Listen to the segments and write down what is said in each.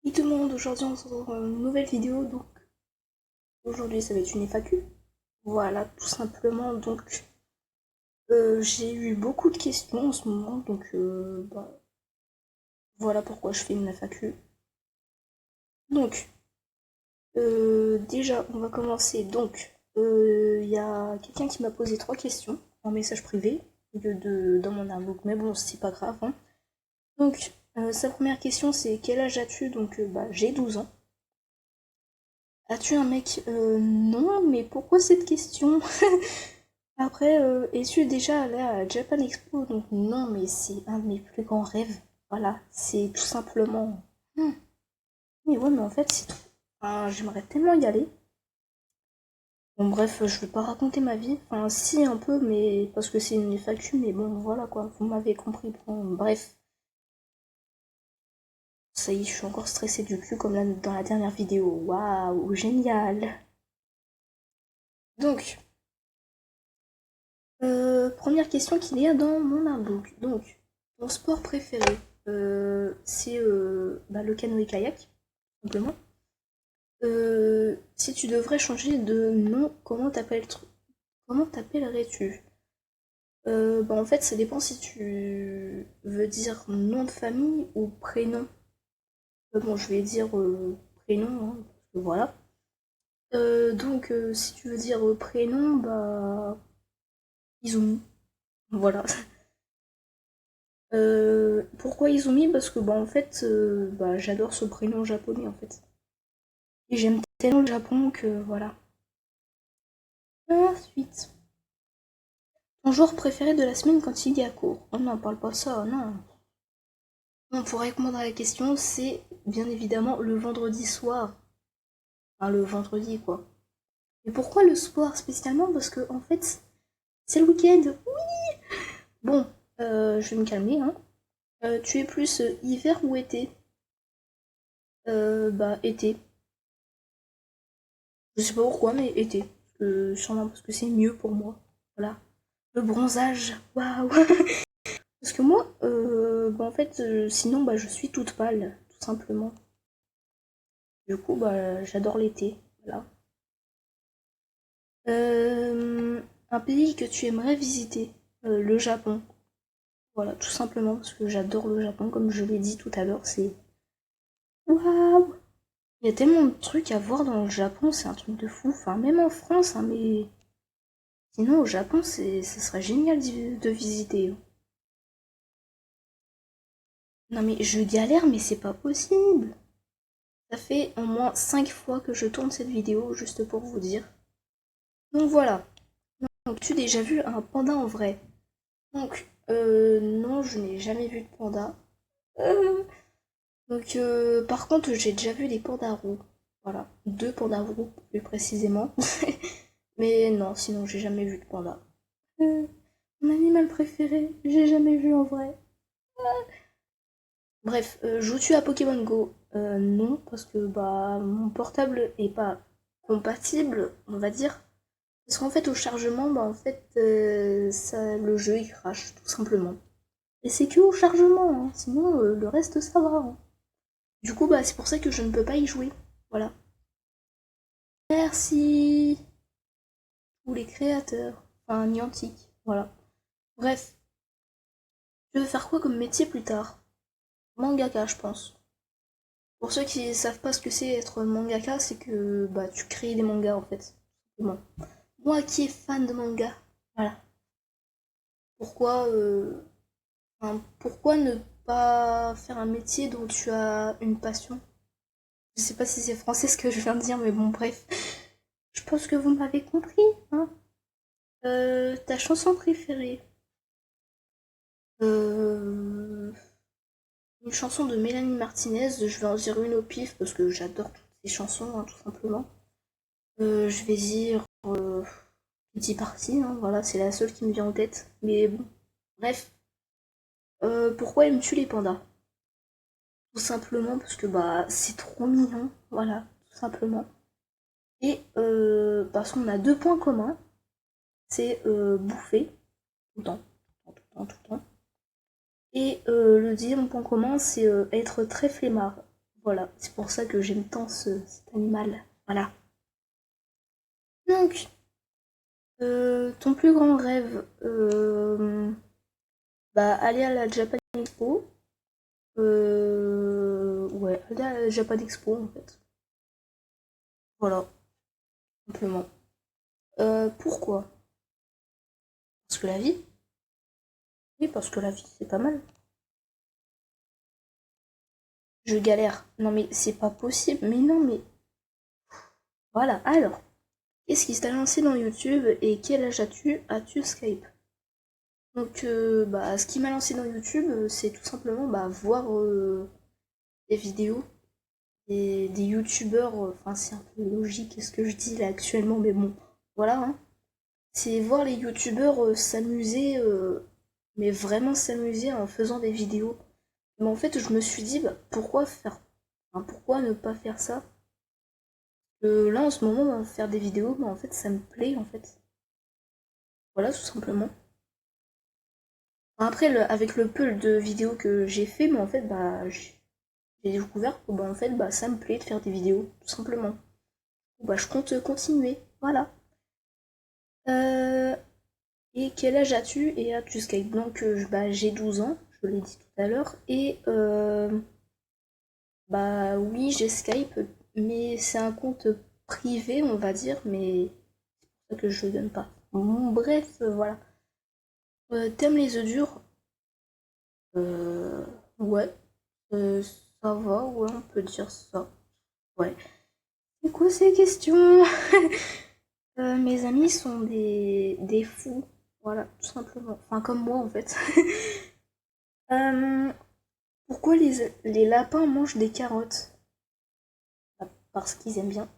Salut tout le monde, aujourd'hui on se retrouve pour une nouvelle vidéo, donc aujourd'hui ça va être une FAQ. Voilà, tout simplement, donc j'ai eu beaucoup de questions en ce moment, donc voilà pourquoi je fais une FAQ. Donc, déjà on va commencer, donc il y a quelqu'un qui m'a posé 3 questions en message privé, au lieu de dans mon inbox, mais bon c'est pas grave, hein. Donc, sa première question c'est quel âge as-tu? Donc j'ai 12 ans. As-tu un mec? Non, mais pourquoi cette question? Après, es-tu déjà allé à Japan Expo? Donc non, mais c'est un de mes plus grands rêves. Voilà, c'est tout simplement. Hmm. Mais ouais, mais en fait, c'est trop. Enfin, j'aimerais tellement y aller. Bon, bref, je vais pas raconter ma vie. Enfin, si, un peu, mais parce que c'est une FAQ, mais bon, voilà quoi, vous m'avez compris. Bon, bref, ça y est, je suis encore stressée du cul comme dans la dernière vidéo. Waouh, génial! Donc, première question qu'il y a dans mon inbox. Donc, ton sport préféré, c'est le canoë-kayak, simplement. Si tu devrais changer de nom, comment t'appellerais-tu? En fait, ça dépend si tu veux dire nom de famille ou prénom. Bon, je vais dire prénom, hein, parce que voilà. Si tu veux dire prénom, Izumi. Voilà. Pourquoi Izumi? Parce que en fait, j'adore ce prénom japonais en fait. Et j'aime tellement le Japon que voilà. Ensuite, ton joueur préféré de la semaine quand il y a cours. Oh non, parle pas de ça, non. Non, pour répondre à la question, c'est bien évidemment le vendredi soir. Enfin, le vendredi quoi. Et pourquoi le soir spécialement? Parce que en fait, c'est le week-end. Bon, je vais me calmer, hein. Tu es plus hiver ou été? Été. Je sais pas pourquoi, mais été. Sûrement parce que c'est mieux pour moi. Voilà. Le bronzage, waouh! Parce que moi, en fait, sinon, je suis toute pâle, tout simplement. Du coup, j'adore l'été. Voilà. Un pays que tu aimerais visiter, le Japon. Voilà, tout simplement parce que j'adore le Japon, comme je l'ai dit tout à l'heure, c'est waouh! Il y a tellement de trucs à voir dans le Japon, c'est un truc de fou. Enfin, même en France, hein, mais sinon au Japon, ce serait génial de visiter. Non mais je galère, mais c'est pas possible. Ça fait au moins 5 fois que je tourne cette vidéo, juste pour vous dire. Donc voilà. Donc tu as déjà vu un panda en vrai? Donc, non, je n'ai jamais vu de panda. Euh, par contre, j'ai déjà vu des pandas roux. Voilà, 2 pandas roux plus précisément. Mais non, sinon j'ai jamais vu de panda. Euh, Mon animal préféré, j'ai jamais vu en vrai. Bref, joues-tu à Pokémon Go? Non, parce que mon portable est pas compatible, on va dire. Parce qu'en fait, au chargement, le jeu il crache, tout simplement. Et c'est que au chargement, hein, sinon le reste ça va, hein. Du coup, c'est pour ça que je ne peux pas y jouer. Voilà. Merci tous les créateurs. Enfin, Niantic, voilà. Bref, tu veux faire quoi comme métier plus tard? Mangaka, je pense. Pour ceux qui savent pas ce que c'est être mangaka, c'est que tu crées des mangas en fait. Bon. Moi qui est fan de manga, voilà. Pourquoi, pourquoi ne pas faire un métier dont tu as une passion? Je sais pas si c'est français ce que je viens de dire, mais bon, bref. Je pense que vous m'avez compris, hein. Ta chanson préférée? Euh, une chanson de Mélanie Martinez, je vais en dire une au pif parce que j'adore toutes ces chansons, hein, tout simplement. Je vais dire Petit Parti, hein, voilà, c'est la seule qui me vient en tête. Mais bon, bref. Pourquoi aimes-tu les pandas? Tout simplement parce que c'est trop mignon, voilà, tout simplement. Et parce qu'on a 2 points communs, c'est bouffer, tout le temps, tout le temps, tout le temps. Et le deuxième point commun, c'est être très flemmard. Voilà, c'est pour ça que j'aime tant cet animal. Voilà. Donc, ton plus grand rêve, bah aller à la Japan Expo. Ouais, aller à la Japan Expo en fait. Voilà, simplement. Pourquoi? Parce que la vie? Oui, parce que la vie, c'est pas mal. Je galère. Non mais c'est pas possible. Mais non mais... Voilà, alors. Qu'est-ce qui t'a lancé dans YouTube et quel âge as-tu Skype? Donc, bah, ce qui m'a lancé dans YouTube, c'est tout simplement bah, voir des vidéos des youtubeurs. Enfin, c'est un peu logique ce que je dis là actuellement, mais bon, voilà. Hein. C'est voir les youtubeurs s'amuser, mais vraiment s'amuser en faisant des vidéos. Mais en fait, je me suis dit, bah, pourquoi faire, enfin, pourquoi ne pas faire ça? Là, en ce moment, faire des vidéos, bah, en fait, ça me plaît, en fait. Voilà, tout simplement. Après, avec le peu de vidéos que j'ai fait, mais en fait, bah, j'ai découvert que bah, en fait, bah, ça me plaît de faire des vidéos, tout simplement. Bah, je compte continuer, voilà. Euh, et quel âge as-tu et as-tu Skype? Donc, bah, j'ai 12 ans, je l'ai dit tout à l'heure, et bah oui, j'ai Skype, mais c'est un compte privé, on va dire, mais c'est pour ça que je le donne pas. Bref, voilà. T'aimes les œufs durs? Euh, ouais. Ça va, ouais, on peut dire ça. Ouais. C'est quoi ces questions? Mes amis sont des fous. Voilà, tout simplement. Enfin, comme moi, en fait. Euh, pourquoi les lapins mangent des carottes? Bah, parce qu'ils aiment bien.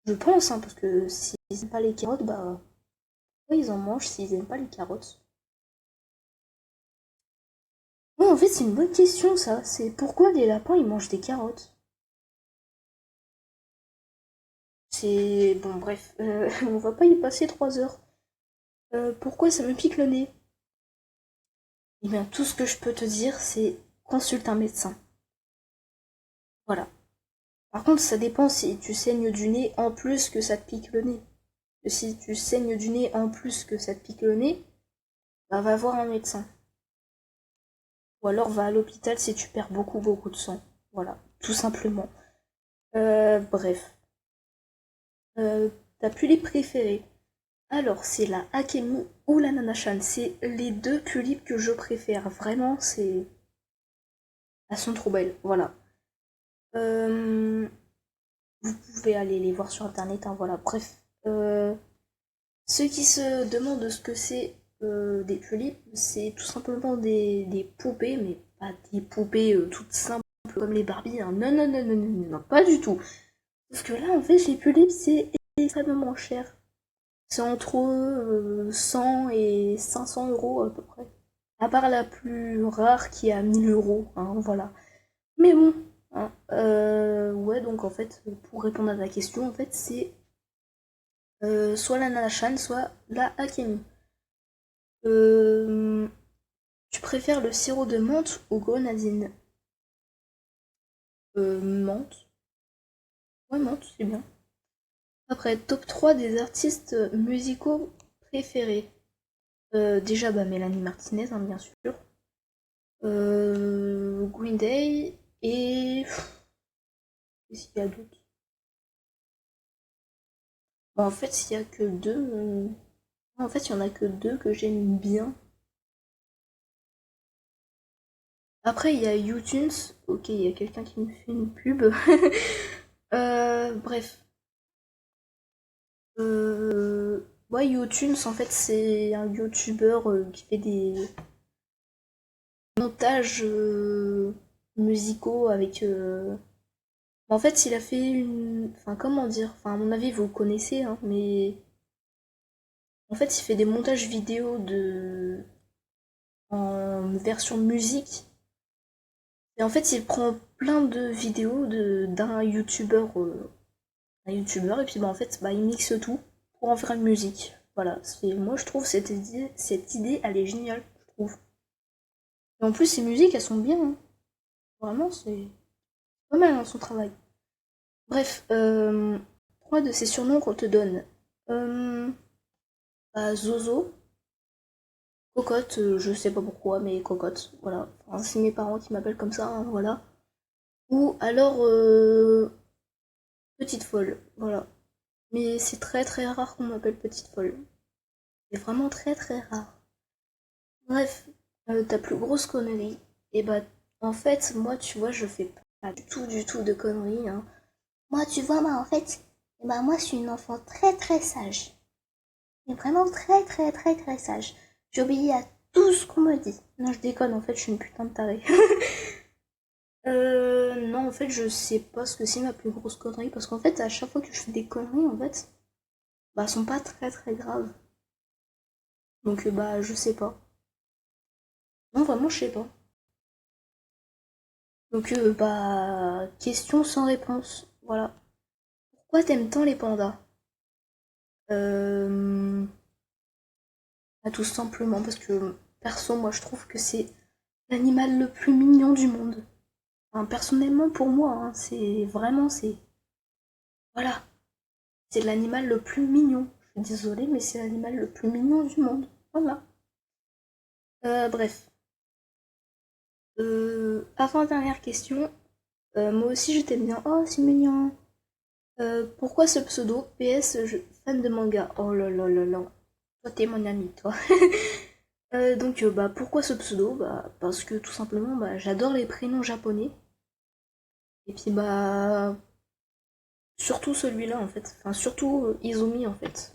Je pense, hein, parce que s'ils aiment pas les carottes, bah, pourquoi ils en mangent s'ils aiment pas les carottes? Ouais, en fait, c'est une bonne question, ça. C'est pourquoi les lapins, ils mangent des carottes? C'est... Bon, bref, on va pas y passer 3 heures. Pourquoi ça me pique le nez? Eh bien, tout ce que je peux te dire, c'est consulte un médecin. Voilà. Par contre, ça dépend si tu saignes du nez en plus que ça te pique le nez. Si tu saignes du nez en plus que ça te pique le nez, bah va voir un médecin. Ou alors va à l'hôpital si tu perds beaucoup beaucoup de sang. Voilà, tout simplement. Bref. Ta pullip préférée? Alors, c'est la Akemi ou la Nanachan. C'est les deux tulipes que je préfère. Vraiment, c'est... Elles sont trop belles. Voilà. Euh, Vous pouvez aller les voir sur internet, hein, voilà. Bref. Ceux qui se demandent ce que c'est des tulipes, c'est tout simplement des poupées, mais pas des poupées toutes simples comme les Barbie. Hein. Non, non, non, non, non, non, pas du tout. Sauf que là, en fait, les tulipes, c'est extrêmement cher. C'est entre 100 et 500 euros à peu près. À part la plus rare qui est à 1000 euros, hein, voilà. Mais bon, hein, ouais, donc en fait, pour répondre à ta question, en fait, c'est soit la Nanachan, soit la Akemi. Euh, Tu préfères le sirop de menthe ou grenadine? Menthe. Ouais, menthe, c'est bien. Après, top 3 des artistes musicaux préférés. Déjà, bah, Mélanie Martinez, hein, bien sûr. Green Day et... Qu'est-ce qu'il y a d'autre? Bah, en fait, il y a que deux. En fait, il y en a que deux que j'aime bien. Après, il y a YouTunes. Ok, il y a quelqu'un qui me fait une pub. Bref. Ouais, YouTunes, en fait, c'est un YouTuber qui fait des montages musicaux avec... En fait, il a fait une... Enfin, comment dire? Enfin, à mon avis, vous le connaissez, hein, mais... En fait, il fait des montages vidéo en version musique. Et en fait, il prend plein de vidéos d'un youtubeur et puis bah, en fait, bah, il mixe tout pour en faire une musique. Voilà, moi je trouve cette idée, elle est géniale, je trouve. Et en plus, ces musiques, elles sont bien. Hein. Vraiment, c'est... Pas mal, hein, son travail. Bref, 3 de ces surnoms qu'on te donne. Euh, Zozo, Cocotte, je sais pas pourquoi, mais Cocotte, voilà. Enfin, c'est mes parents qui m'appellent comme ça, hein, voilà. Ou alors Petite Folle, voilà. Mais c'est très très rare qu'on m'appelle Petite Folle. C'est vraiment très très rare. Bref, ta plus grosse connerie, et bah en fait, moi tu vois, je fais pas du tout de conneries, hein. Moi tu vois, moi en fait, et bah moi je suis une enfant très très sage. Mais vraiment très très très très sage. J'obéis à tout ce qu'on me dit. Non, je déconne, en fait, je suis une putain de tarée. Non, en fait, je sais pas ce que c'est ma plus grosse connerie, parce qu'en fait, à chaque fois que je fais des conneries, en fait, bah, elles sont pas très très graves. Donc, bah, je sais pas. Non, vraiment, je sais pas. Donc, bah, question sans réponse. Voilà. Pourquoi t'aimes tant les pandas? Euh... Bah, tout simplement parce que, perso, moi, je trouve que c'est l'animal le plus mignon du monde. Enfin, personnellement, pour moi, hein, c'est vraiment, c'est... Voilà. C'est l'animal le plus mignon. Je suis désolée, mais c'est l'animal le plus mignon du monde. Voilà. Bref. Avant-dernière question. Moi aussi, je t'aime bien. Oh, c'est mignon. Pourquoi ce pseudo? PS, fan de manga. Oh là là là là. Toi, t'es mon ami, toi. Donc, bah, pourquoi ce pseudo? Bah, parce que tout simplement, bah, j'adore les prénoms japonais. Et puis, bah, surtout celui-là, en fait. Enfin, surtout Izumi, en fait.